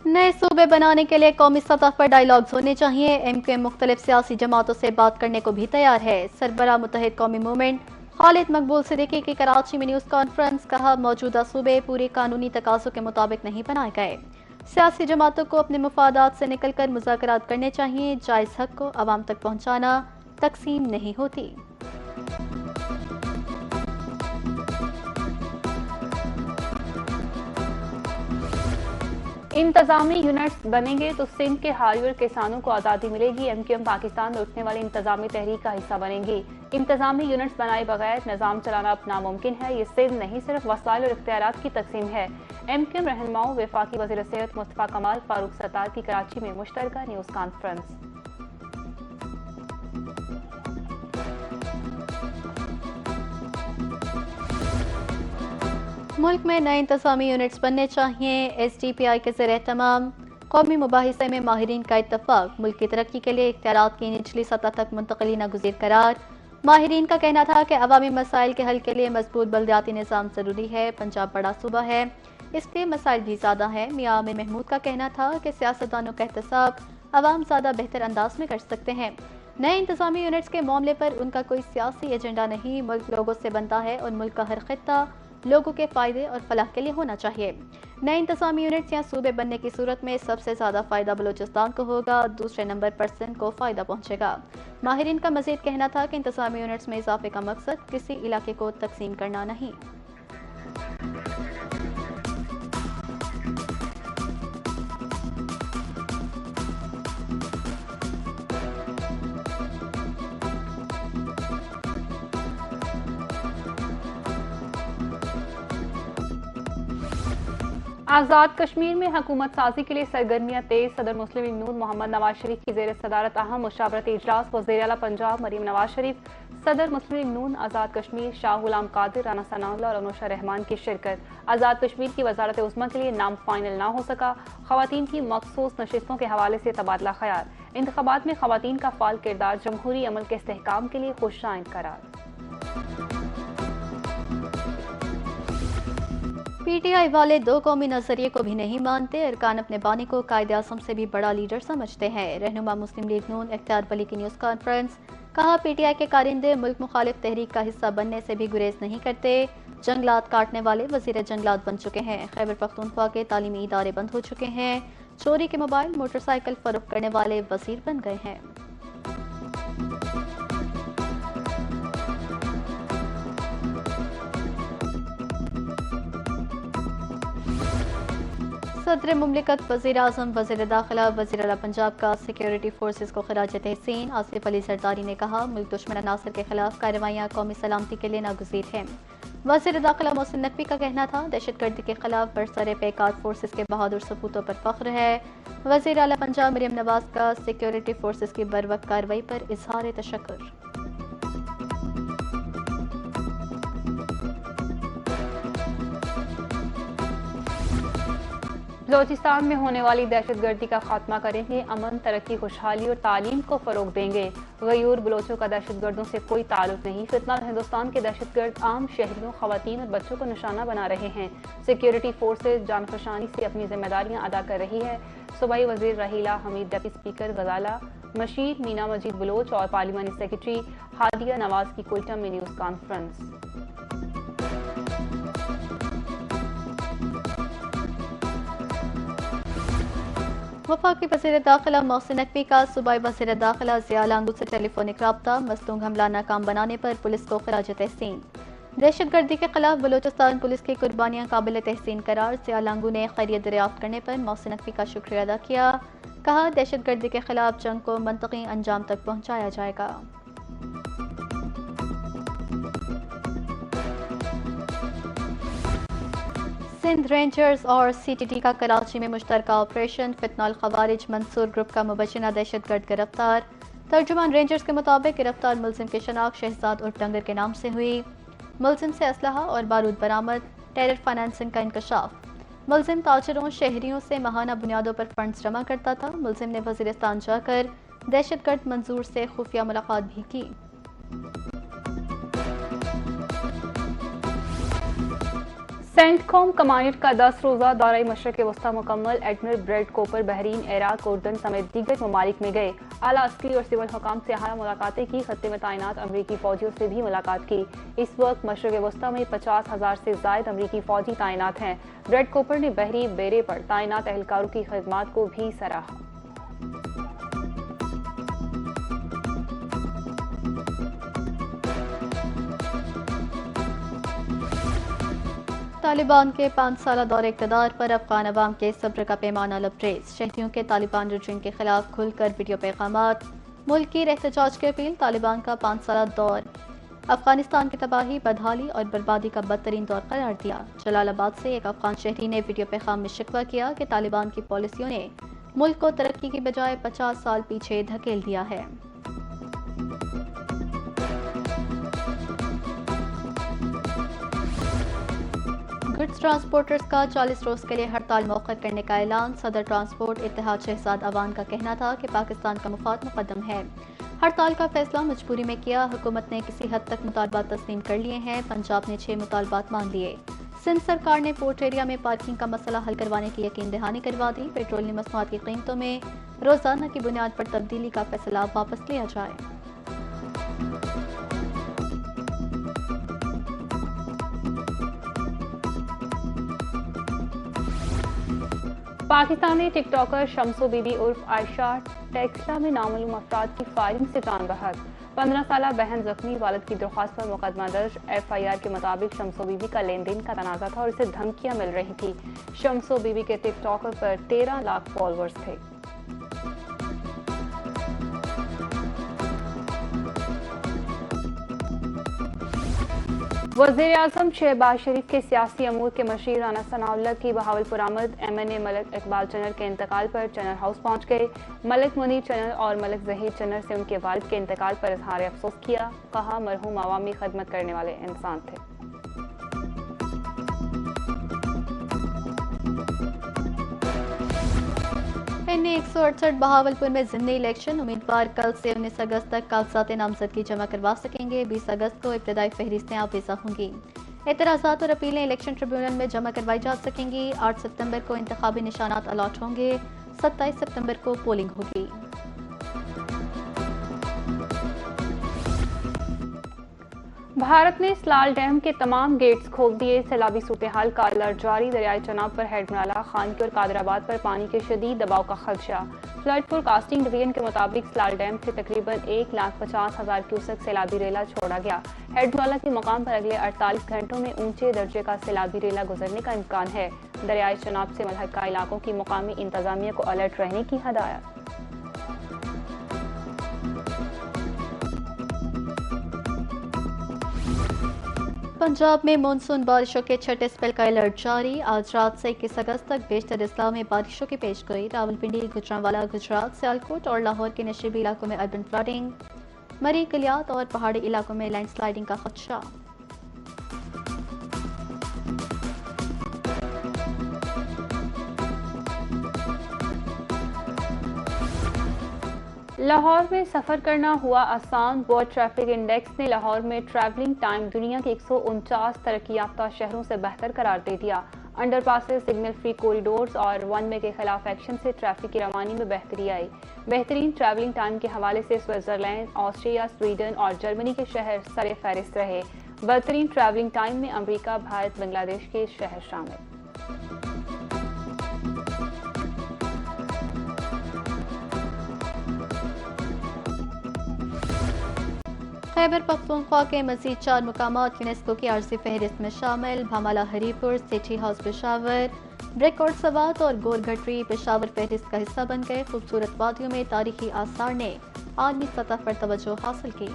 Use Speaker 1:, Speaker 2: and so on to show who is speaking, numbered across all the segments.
Speaker 1: नए सूबे बनाने के लिए कौमी सतह पर डायलॉग्स होने चाहिए। एमक्यूएम मुख्तलिफ सियासी जमातों से बात करने को भी तैयार है। सरबराह मुत्तहिद कौमी मूवमेंट खालिद मकबूल सिद्दीकी की कराची में न्यूज़ कॉन्फ्रेंस। कहा, मौजूदा सूबे पूरे कानूनी तकाज़ों के मुताबिक नहीं बनाए गए। सियासी जमातों को अपने मुफादात से निकलकर मुज़ाकरात करने चाहिए। जायज़ हक को आवाम तक पहुँचाना तकसीम नहीं होती।
Speaker 2: इंतजामी यूनिट्स बनेंगे तो सिंध के हारियर किसानों को आज़ादी मिलेगी। एमक्यूएम पाकिस्तान में उठने वाली इंतजामी तहरीक का हिस्सा बनेंगी। इंतजामी यूनिट्स बनाए बगैर निज़ाम चलाना अब नामुमकिन है। ये सिंध नहीं सिर्फ वसाइल और इख्तियारात की तकसीम है। एमक्यूएम रहनुमाओं वफाकी वज़ीर सेहत मुस्तफ़ा कमाल फारूक सत्तार की कराची में मुश्तरका न्यूज़ कॉन्फ्रेंस।
Speaker 1: मुल्क में नए इंतजामी यूनिट्स बनने चाहिए। SDPI के ज़ेर एहतमाम कौमी मुबाहिसे में माहिरीन का इत्तफाक। मुल्क की तरक्की के लिए इख्तियारात की निचली सतह तक मुंतकली नागुज़ीर करार। माहिरीन का कहना था कि अवामी मसाइल के हल के लिए मजबूत बल्दियाती निज़ाम ज़रूरी है। पंजाब बड़ा सूबा है, इसलिए मसाइल भी ज़्यादा हैं। मियां आमिर महमूद का कहना था कि सियासतदानों का एहतसाब अवाम ज़्यादा बेहतर अंदाज में कर सकते हैं। नए इंतजामी यूनिट्स के मामले पर उनका कोई सियासी एजेंडा नहीं। मुल्क लोगों से बनता है और मुल्क का हर खित्ता लोगों के फायदे और फलाह के लिए होना चाहिए। नए इंतजामी यूनिट्स या सूबे बनने की सूरत में सबसे ज़्यादा फ़ायदा बलूचिस्तान को होगा, दूसरे नंबर पर सिंध को फ़ायदा पहुँचेगा। माहिरीन का मज़ीद कहना था कि इंतजामी यूनिट्स में इजाफे का मकसद किसी इलाके को तकसीम करना नहीं।
Speaker 2: आज़ाद कश्मीर में हुकूमत साजी के लिए सरगर्मियां तेज। सदर मुस्लिम लीग नून मोहम्मद नवाज शरीफ की जेर सदारत अहम मुशावरती इजलास। वज़ीर आला पंजाब मरीम नवाज शरीफ, सदर मुस्लिम लीग नून आज़ाद कश्मीर शाह गुलाम कादिर, राना सनाउल्लाह और अनुशा रहमान की शिरकत। आज़ाद कश्मीर की वजारत उज़्मा के लिए नाम फाइनल ना हो सका। ख़वातीन की मखसूस नशिस्तों के हवाले से तबादला ख्याल। इंतखाबात में ख़वातीन का फ़ाल किरदार जमहूरी अमल के इस्तेहकाम के लिए खुशाइंद करार।
Speaker 1: PTI वाले दो कौमी नजरिए को भी नहीं मानते। अरकान अपने बानी को कायदे आज़म से भी बड़ा लीडर समझते हैं। रहनुमा मुस्लिम लीग नून इख्तियार वली की न्यूज़ कॉन्फ्रेंस। कहा, PTI के कारिंदे मुल्क मुखालिफ तहरीक का हिस्सा बनने से भी गुरेज नहीं करते। जंगलात काटने वाले वजीर जंगलात बन चुके हैं। खैबर पख्तूनख्वा के तालीमी इदारे बंद हो चुके हैं। चोरी के मोबाइल मोटरसाइकिल फरोख्त करने वाले वजीर बन गए हैं। सदर मुमलिकत वज़ीर आज़म वज़ीर दाखिला वज़ीर आला पंजाब का सिक्योरिटी फोर्सेस को खराज तहसीन। आसिफ अली सरदारी ने कहा, मुल्क दुश्मन अनासर के खिलाफ कार्रवाइयाँ कौमी सलामती के लिए नागुज़ीर हैं। वज़ीर दाखिला मोहसिन नकवी का कहना था, दहशतगर्दी के खिलाफ बरसरे पैकार फोर्सेस के बहादुर सपूतों पर फख्र है। वज़ीर आला पंजाब मरियम नवाज का सिक्योरिटी फोर्सेस की बरवक्त कार्रवाई पर इजहार तशक्कुर।
Speaker 2: बलोचिस्तान में होने वाली दहशतगर्दी का खात्मा करेंगे। अमन, तरक्की, खुशहाली और तालीम को फरोग देंगे। गयूर बलोचों का दहशतगर्दों से कोई ताल्लुक नहीं। फितना हिंदुस्तान के दहशतगर्द आम शहरियों, खवातीन और बच्चों को निशाना बना रहे हैं। सिक्योरिटी फोर्सेज जानफशानी से अपनी जिम्मेदारियां अदा कर रही है। सूबाई वजीर रहीला हमीद, डिप्टी स्पीकर गजाला मशीर, मीना मजीद बलोच और पार्लिमानी सेक्रेटरी हादिया नवाज की कोयटा में न्यूज़ कॉन्फ्रेंस।
Speaker 1: वफाकी वज़ीर दाखिला मोहसिन नकवी का सूबाई वज़ीर दाखिला ज़िया लांगू से टेलीफोनिक रब्ता। मस्तूंग हमला नाकाम बनाने पर पुलिस को खराज तहसीन। दहशतगर्दी के खिलाफ बलूचिस्तान पुलिस की कुर्बानियां काबिल तहसीन करार। ज़िया लांगू ने खैरियत दरियाफ्त करने पर मोहसिन नकवी का शुक्रिया अदा किया। कहा, दहशतगर्दी के खिलाफ जंग को मंतकी अंजाम तक पहुँचाया जाएगा। सिंध रेंजर्स और CTT का कराची में मुश्तरका ऑपरेशन। फितनाल खवारिज मंसूर ग्रुप का मुबैना दहशतगर्द गिरफ्तार। तर्जुमान रेंजर्स के मुताबिक गिरफ्तार मुलजिम की शनाख्त शहजाद उर्फ डंगर के नाम से हुई। मुलजिम से असलहा और बारूद बरामद। टेरर फाइनेंसिंग का इंकशाफ। मुलजिम ताजरों, शहरियों से माहाना बुनियादों पर फंड्स जमा करता था। मुलजिम ने वजीरिस्तान जाकर दहशतगर्द मंजूर से खुफिया मुलाकात भी की।
Speaker 2: सेंटकॉम कमांडर का 10 रोजा दौरा मशरक़ वस्ता मुकम्मल। एडमिरल ब्रैड कोपर बहरीन, इराक, उर्दन समेत दीगर ममालिक में गए। आला अस्करी और सिविल हुकाम से अहम मुलाकातें की। खत्ते में तैनात अमरीकी फौजियों से भी मुलाकात की। इस वक्त मशरक़ वस्ता में 50,000 से जायद अमरीकी फौजी तैनात हैं। ब्रैड कोपर ने बहरी बेड़े पर तैनात एहलकारों की खिदमत को भी सराहा।
Speaker 1: तालिबान के 5 साल दौरे इक़्तिदार पर अफगान अवाम के सब्र का पैमाना लबरेज। शहरियों के तालिबान रजीम के खिलाफ खुलकर वीडियो पैगामात। मुल्क की एहतजाज की अपील। तालिबान का 5 साल दौर अफगानिस्तान की तबाही, बदहाली और बर्बादी का बदतरीन दौर करार दिया। जलालाबाद से एक अफगान शहरी ने वीडियो पैगाम में शिकवा किया कि तालिबान की पॉलिसियों ने मुल्क को तरक्की की बजाय 50 साल पीछे धकेल दिया है। गुड्स ट्रांसपोर्टर्स का 40 रोज के लिए हड़ताल मौखर करने का ऐलान। सदर ट्रांसपोर्ट इत्तेहाद शहजाद अवान का कहना था कि पाकिस्तान का मुफाद मुकद्दम है। हड़ताल का फैसला मजबूरी में किया। हुकूमत ने किसी हद तक मुतालबात तस्लीम कर लिए हैं। पंजाब ने 6 मुतालबात मान लिए। सिंध सरकार ने पोर्ट एरिया में पार्किंग का मसला हल करवाने की यकीन दहानी करवा दी। पेट्रोलियम मसनूआत की कीमतों में रोजाना की बुनियाद पर तब्दीली का फैसला वापस लिया जाए।
Speaker 2: पाकिस्तानी टिकटॉकर शम्सो बीबी उर्फ आयशा टेक्सला में नामालूम अफराद की फायरिंग से जान बहक। 15 साल बहन जख्मी। वालिद की दरख्वास्त पर मुकदमा दर्ज। FIR के मुताबिक शम्सो बीबी का लेन देन का तनाजा था और इसे धमकियां मिल रही थी। शम्सो बीबी के टिकटॉकर पर 13 लाख फॉलोअर्स थे। वज़ीर-ए-आज़म शहबाज शरीफ के सियासी अमूर के मशीर राना सनाउल्लाह की बहावलपुर आमद। MNA मलिक इकबाल चन्नर के इंतकाल पर चन्नर हाउस पहुंच गए। मलिक मुनीर चन्नर और मलिक जहीर चन्नर से उनके वालिद के इंतकाल पर इजहार अफसोस किया। कहा, मरहूम अवामी खदमत करने वाले इंसान थे।
Speaker 1: NA 168 बहावलपुर में ज़िमनी इलेक्शन। उम्मीदवार कल से 19 अगस्त तक कागजात नामजदगी जमा करवा सकेंगे। 20 अगस्त को इब्तदाई फहरिस्तें आवेज़ा होंगी। एतराज़ात और अपीलें इलेक्शन ट्रिब्यूनल में जमा करवाई जा सकेंगी। 8 सितंबर को इंतखाबी निशानात अलॉट होंगे। 27 सितंबर को पोलिंग होगी।
Speaker 2: भारत ने सलाल डैम के तमाम गेट्स खोल दिए। सैलाबी सूरत-ए-हाल का अलर्ट जारी। दरियाए चनाब पर हेडमराला, खानकी और कादराबाद पर पानी के शदीद दबाव का खदशा। फ्लड फोरकास्टिंग डिवीजन के मुताबिक सलाल डैम से तकरीबन 1,50,000 क्यूसेक सैलाबी रेला छोड़ा गया। हेडमराला के मकाम पर अगले 48 घंटों में ऊंचे दर्जे का सैलाबी रेला गुजरने का इम्कान है। दरियाए चनाब से मुल्हका इलाकों की मुकामी इंतजामिया को अलर्ट रहने की हदायत।
Speaker 1: पंजाब में मानसून बारिशों के छठे स्पेल का अलर्ट जारी। आज रात से 21 अगस्त तक बेशतर अजला में बारिशों की पेशगोई। रावलपिंडी, गुजरांवाला, गुजरात, सियालकोट और लाहौर के नशीबी इलाकों में अर्बन फ्लडिंग। मरी, कलियात और पहाड़ी इलाकों में लैंडस्लाइडिंग का खदशा।
Speaker 2: लाहौर में सफ़र करना हुआ आसान। वर्ल्ड ट्रैफिक इंडेक्स ने लाहौर में ट्रैवलिंग टाइम दुनिया के 149 तरक्की याफ्ता शहरों से बेहतर करार दे दिया। अंडरपासेस, सिग्नल फ्री कॉरिडोर्स और वन वे के खिलाफ एक्शन से ट्रैफिक की रवानी में बेहतरी आई। बेहतरीन ट्रैवलिंग टाइम के हवाले से स्विट्जरलैंड, ऑस्ट्रिया, स्वीडन और जर्मनी के शहर सरे फहरिस्त रहे। बदतरीन ट्रैवलिंग टाइम में अमरीका, भारत, बांग्लादेश के शहर शामिल।
Speaker 1: खैबर पख्तूनख्वा के मजीद 4 मुकामात यूनेस्को की आर्जी फहरिस्त में शामिल। भामाला, हरीपुर, सिटी हाउस पेशावर, ब्रिकॉर्ड सवात और गोलघट्री पेशावर फहरिस्त का हिस्सा बन गए। खूबसूरत वादियों में तारीखी आसार ने आलमी सतह पर तवज्जो हासिल की।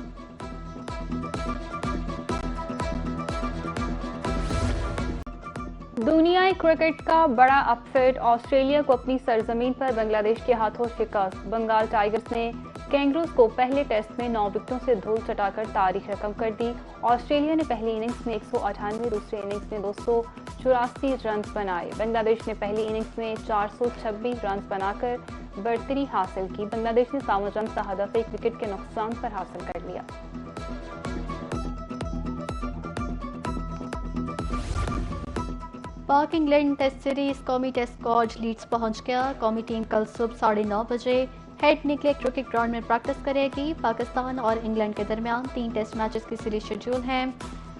Speaker 2: दुनिया क्रिकेट का बड़ा अपसेट। ऑस्ट्रेलिया को अपनी सरजमीन पर बांग्लादेश के हाथों शिकस्त। बंगाल टाइगर्स ने कैंगरूज को पहले टेस्ट में 9 विकेटों से धूल चटाकर तारीख रकम कर दी। ऑस्ट्रेलिया ने पहली इनिंग्स में 198, दूसरी इनिंग्स में 284 रन बनाए। बांग्लादेश ने पहली इनिंग्स में 426 रन बनाकर बढ़तरी हासिल की। बांग्लादेश ने 57 रन का हदफ 1 विकेट के नुकसान पर हासिल कर लिया।
Speaker 1: पाक इंग्लैंड टेस्ट सीरीज कौमी टेस्ट स्क्वाड लीड्स पहुंच गया। कौमी टीम कल सुबह 9:30 बजे हेड निकले क्रिकेट ग्राउंड में प्रैक्टिस करेगी। पाकिस्तान और इंग्लैंड के दरमियान 3 टेस्ट मैचेस की सीरीज शेड्यूल है।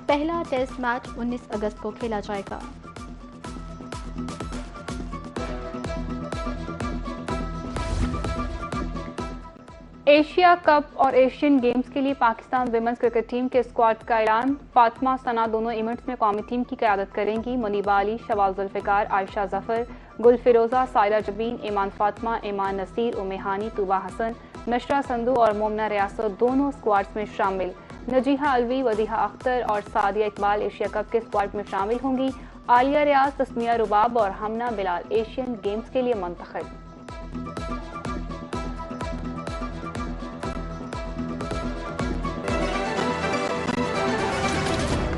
Speaker 1: पहला टेस्ट मैच 19 अगस्त को खेला जाएगा।
Speaker 2: एशिया कप और एशियन गेम्स के लिए पाकिस्तान विमेंस क्रिकेट टीम के स्क्वाड का ऐलान। फातिमा सना दोनों इवेंट्स में कौमी टीम की क़यादत करेंगी। मुनीबा अली, शवाल जुल्फ़िकार, आयशा जफर, गुल फिरोजा, सायरा जबीन, ईमान फातिमा, ईमान नसीर, उम्मे हानी, तूबा हसन, नशरा संधू और मोमना रियासत दोनों स्क्वाड्स में शामिल। नजीहा अलवी, वदीहा अख्तर और सादिया इकबाल एशिया कप के स्क्वाड में शामिल होंगी। आलिया रियाज, तस्मिया रुबाब और हमना बिलाल एशियन गेम्स के लिए मुंतखब।